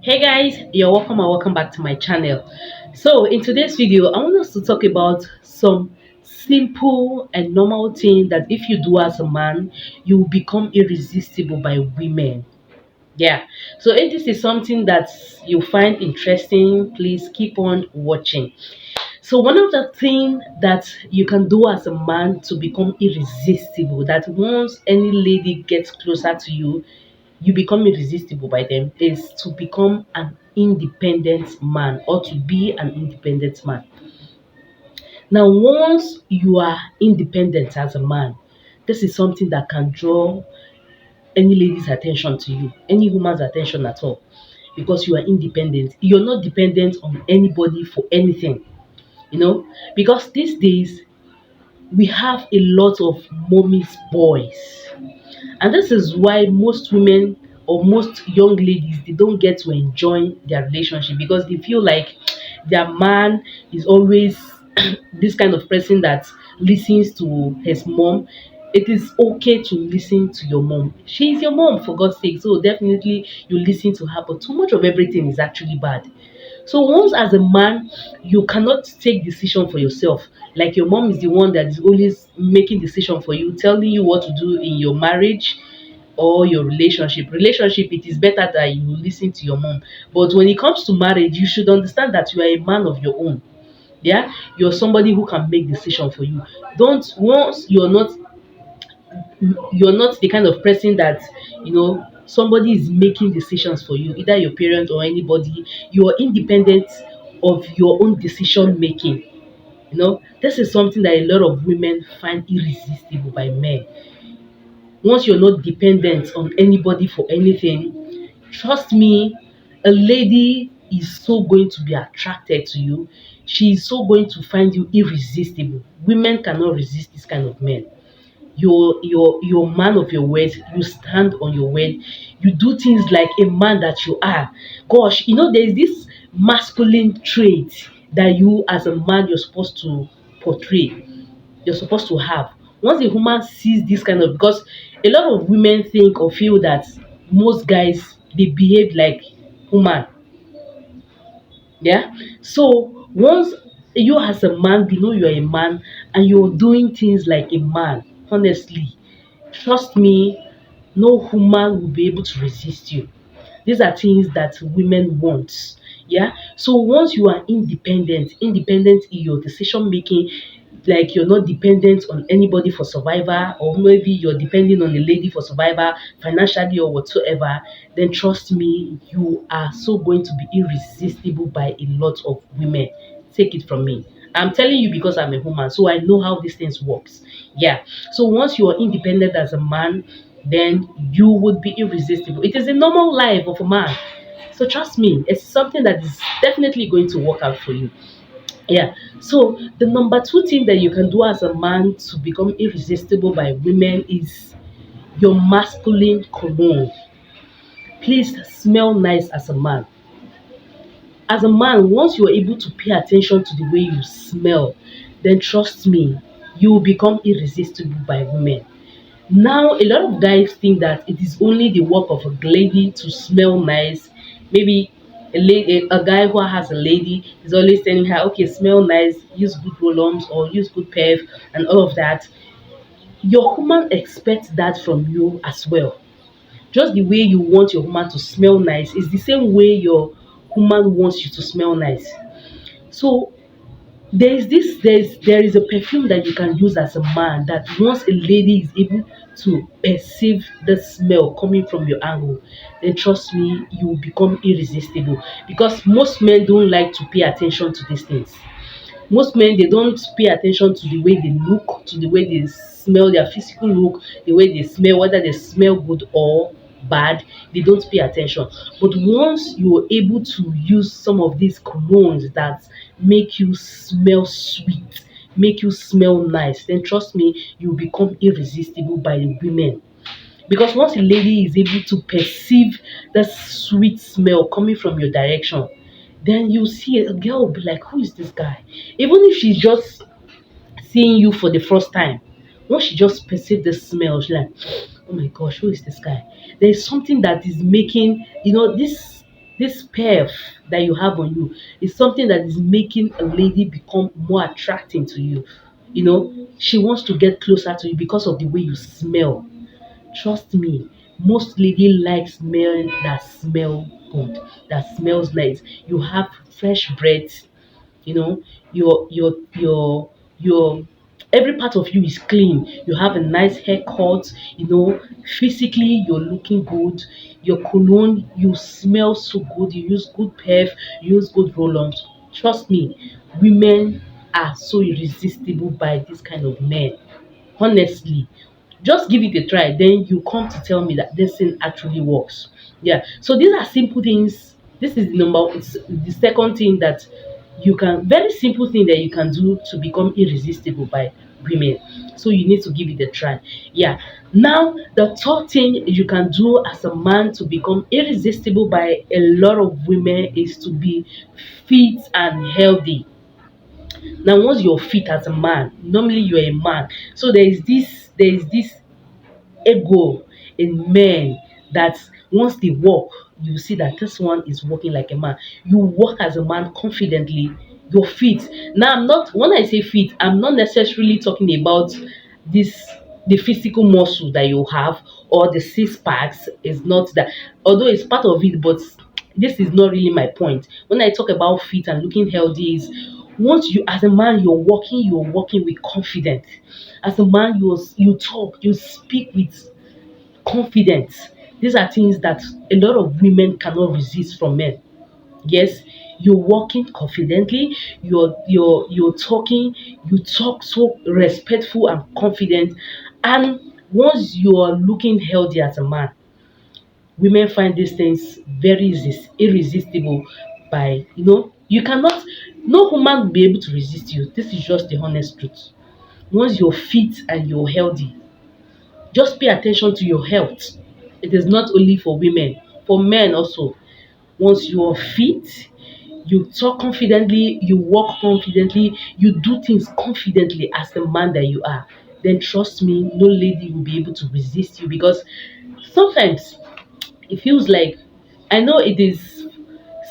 Hey guys, you're welcome and welcome back to my channel. So in today's video, I want us to talk about some simple and normal thing that if you do as a man, you will become irresistible by women. Yeah. So if this is something that you find interesting, please keep on watching. So one of the things that you can do as a man to become irresistible, that once any lady gets closer to you, you become irresistible by them, is to become an independent man or to be an independent man. Now, once you are independent as a man, this is something that can draw any lady's attention to you, any woman's attention at all, because you are independent. You're not dependent on anybody for anything, because these days we have a lot of mommy's boys. And this is why most women or most young ladies, they don't get to enjoy their relationship because they feel like their man is always this kind of person that listens to his mom. It is okay to listen to your mom. She is your mom, for God's sake. So definitely you listen to her, but too much of everything is actually bad. So once as a man, you cannot take decision for yourself. Like your mom is the one that is always making decision for you, telling you what to do in your marriage or your relationship. Relationship, it is better that you listen to your mom. But when it comes to marriage, you should understand that you are a man of your own. Yeah, you're somebody who can make decision for you. Don't once you're not the kind of person that somebody is making decisions for you, either your parent or anybody. You are independent of your own decision making. This is something that a lot of women find irresistible by men. Once you're not dependent on anybody for anything, trust me, a lady is so going to be attracted to you. She is so going to find you irresistible. Women cannot resist this kind of men. You're man of your word. You stand on your word. You do things like a man that you are. Gosh, there's this masculine trait that you as a man you're supposed to portray, you're supposed to have. Once a woman sees this kind of, because a lot of women think or feel that most guys, they behave like woman. Yeah. So once you as a man, you're a man and you're doing things like a man, honestly, trust me, no woman will be able to resist you. These are things that women want. Yeah. So once you are independent in your decision making, like you're not dependent on anybody for survival, or maybe you're depending on a lady for survival financially or whatsoever, then trust me, you are so going to be irresistible by a lot of women. Take it from me. I'm telling you because I'm a woman, so I know how these things works. Yeah. So once you are independent as a man, then you would be irresistible. It is a normal life of a man. So trust me, it's something that is definitely going to work out for you. Yeah. So the number two thing that you can do as a man to become irresistible by women is your masculine cologne. Please smell nice as a man. As a man, once you're able to pay attention to the way you smell, then trust me, you will become irresistible by women. Now, a lot of guys think that it is only the work of a lady to smell nice. Maybe a guy who has a lady is always telling her, okay, smell nice, use good roll-ons or use good perf and all of that. Your woman expects that from you as well. Just the way you want your woman to smell nice is the same way your woman wants you to smell nice. So there is a perfume that you can use as a man, that once a lady is able to perceive the smell coming from your angle, then trust me, you will become irresistible, because most men don't like to pay attention to these things. Most men, they don't pay attention to the way they look, to the way they smell, their physical look, the way they smell, whether they smell good or bad. They don't pay attention. But once you are able to use some of these colognes that make you smell sweet, make you smell nice, then trust me, you become irresistible by the women. Because once a lady is able to perceive the sweet smell coming from your direction, then you see a girl will be like, who is this guy? Even if she's just seeing you for the first time, once she just perceives the smell, she's like, oh my gosh, who is this guy? There's something that is making, this. this perf that you have on you is something that is making a lady become more attracting to you. You know, she wants to get closer to you because of the way you smell. Trust me, most lady likes men that smell good, that smells nice. You have fresh breath, you know, your every part of you is clean. You have a nice haircut, physically you're looking good. Your cologne, you smell so good. You use good perf, you use good roll-ons. Trust me, women are so irresistible by this kind of men. Honestly, just give it a try, then you come to tell me that this thing actually works. Yeah, so these are simple things. This is it's the second thing that you can, very simple thing that you can do to become irresistible by women. So you need to give it a try. Yeah, now the third thing you can do as a man to become irresistible by a lot of women is to be fit and healthy. Now, once you're fit as a man, normally you're a man. So there is this ego in men that once they walk, you see that this one is walking like a man. You walk as a man confidently. You're fit. Now, I'm not when I say fit, I'm not necessarily talking about this the physical muscle that you have or the six packs. Is not that, although it's part of it, but this is not really my point. When I talk about fit and looking healthy, is once you as a man you're walking with confidence. As a man, you talk, you speak with confidence. These are things that a lot of women cannot resist from men. Yes, you're walking confidently, you're talking, you talk so respectful and confident. And once you're looking healthy as a man, women find these things very irresistible. By you cannot, no woman will be able to resist you. This is just the honest truth. Once you're fit and you're healthy, just pay attention to your health. It is not only for women, for men also. Once you are fit, you talk confidently, you walk confidently, you do things confidently as the man that you are, then trust me, no lady will be able to resist you. Because sometimes it feels like, I know it is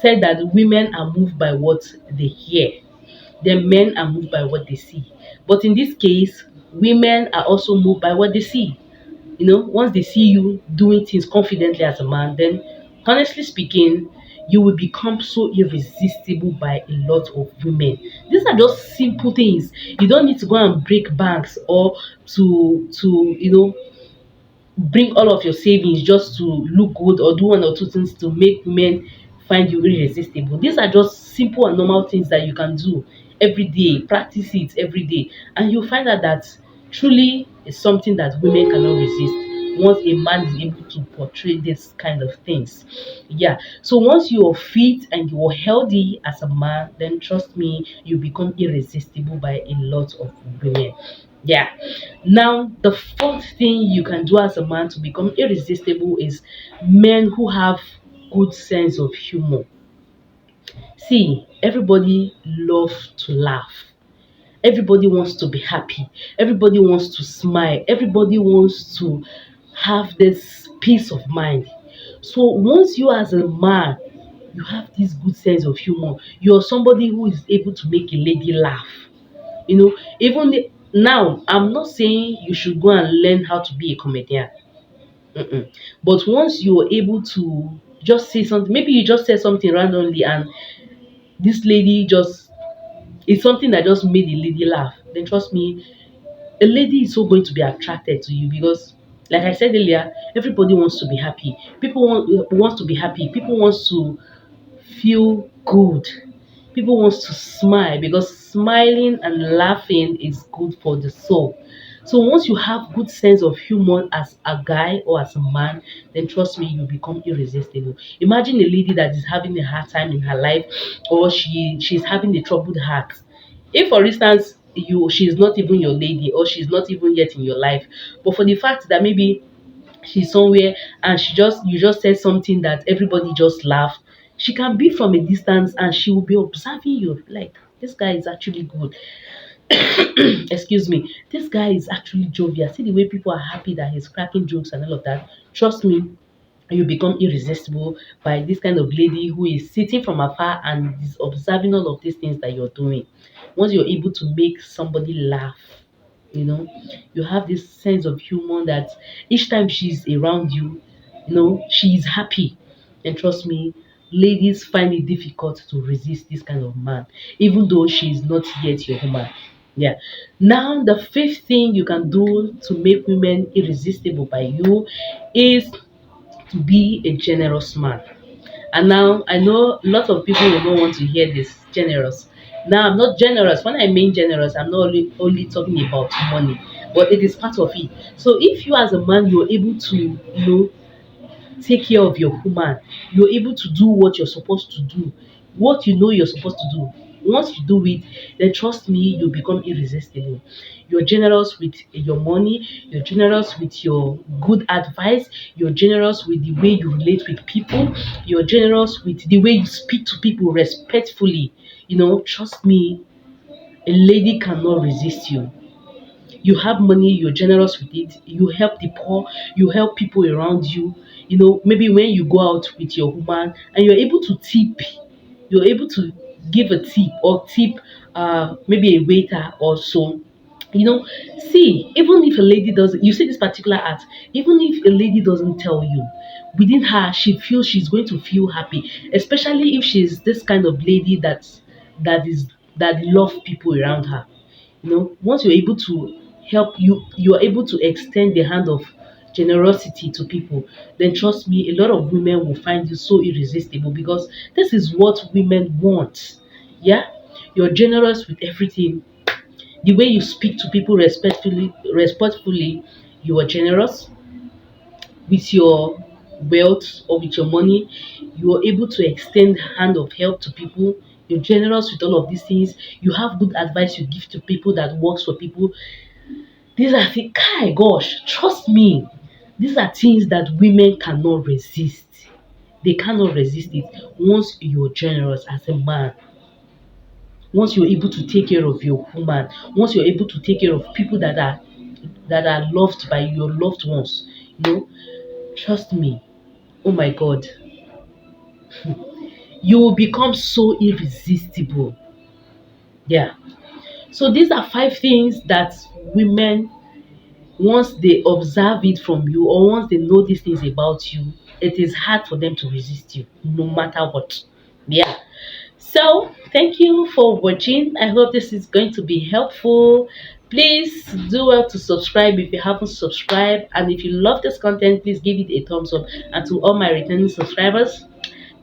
said that women are moved by what they hear, then men are moved by what they see. But in this case, women are also moved by what they see. Once they see you doing things confidently as a man, then honestly speaking, you will become so irresistible by a lot of women. These are just simple things. You don't need to go and break banks or to bring all of your savings just to look good or do one or two things to make men find you irresistible. These are just simple and normal things that you can do every day. Practice it every day, and you'll find out that truly is something that women cannot resist once a man is able to portray this kind of things. Yeah. So once you're fit and you're healthy as a man, then trust me, you become irresistible by a lot of women. Yeah. Now, the fourth thing you can do as a man to become irresistible is men who have good sense of humor. See, everybody loves to laugh. Everybody wants to be happy. Everybody wants to smile. Everybody wants to have this peace of mind. So once you as a man, you have this good sense of humor, you're somebody who is able to make a lady laugh. Even now, I'm not saying you should go and learn how to be a comedian. Mm-mm. But once you're able to just say something, maybe you just said something randomly, and this lady just, it's something that just made the lady laugh, then trust me, a lady is so going to be attracted to you. Because like I said earlier, everybody wants to be happy. People wants to be happy. People wants to feel good. People wants to smile, because smiling and laughing is good for the soul. So once you have good sense of humor as a guy or as a man, then trust me, you become irresistible. Imagine a lady that is having a hard time in her life, or she's having a troubled heart. If for instance she's not even your lady, or she's not even yet in your life, but for the fact that maybe she's somewhere and you just said something that everybody just laughed, she can be from a distance and she will be observing you like, this guy is actually good. Excuse me, this guy is actually jovial. See the way people are happy that he's cracking jokes and all of that. Trust me, you become irresistible by this kind of lady who is sitting from afar and is observing all of these things that you're doing. Once you're able to make somebody laugh, you know, you have this sense of humor that each time she's around you, she's happy. And trust me, ladies find it difficult to resist this kind of man, even though she's not yet your woman. Yeah. Now, the fifth thing you can do to make women irresistible by you is to be a generous man. And now I know a lot of people will not want to hear this generous. Now I'm not generous. When I mean generous, I'm not only talking about money, but it is part of it. So if you as a man you're able to, take care of your woman, you're able to do what you're supposed to do, what you know you're supposed to do. Once you do it, then trust me, you become irresistible. You're generous with your money, you're generous with your good advice, you're generous with the way you relate with people, you're generous with the way you speak to people respectfully. Trust me, a lady cannot resist you. You have money, you're generous with it, you help the poor, you help people around you. Maybe when you go out with your woman and you're able to tip, you're able to give a tip or tip maybe a waiter or so. See, even if a lady doesn't, you see this particular art, even if a lady doesn't tell you, within her, she feels she's going to feel happy, especially if she's this kind of lady that love people around her. Once you're able to help you're able to extend the hand of generosity to people, then trust me, a lot of women will find you so irresistible because this is what women want. Yeah, you're generous with everything. The way you speak to people respectfully, you are generous with your wealth or with your money. You are able to extend hand of help to people. You're generous with all of these things. You have good advice you give to people that works for people. These are things, kai gosh, trust me. These are things that women cannot resist. They cannot resist it once you're generous as a man. Once you're able to take care of your woman, once you're able to take care of people that are loved by your loved ones, trust me. Oh my God, you will become so irresistible. Yeah. So these are five things that women, once they observe it from you or once they know these things about you, it is hard for them to resist you, no matter what. Yeah. So thank you for watching. I hope this is going to be helpful. Please do well to subscribe if you haven't subscribed. And if you love this content, please give it a thumbs up. And to all my returning subscribers,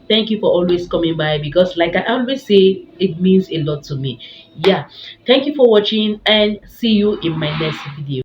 thank you for always coming by because like I always say, it means a lot to me. Yeah. Thank you for watching and see you in my next video.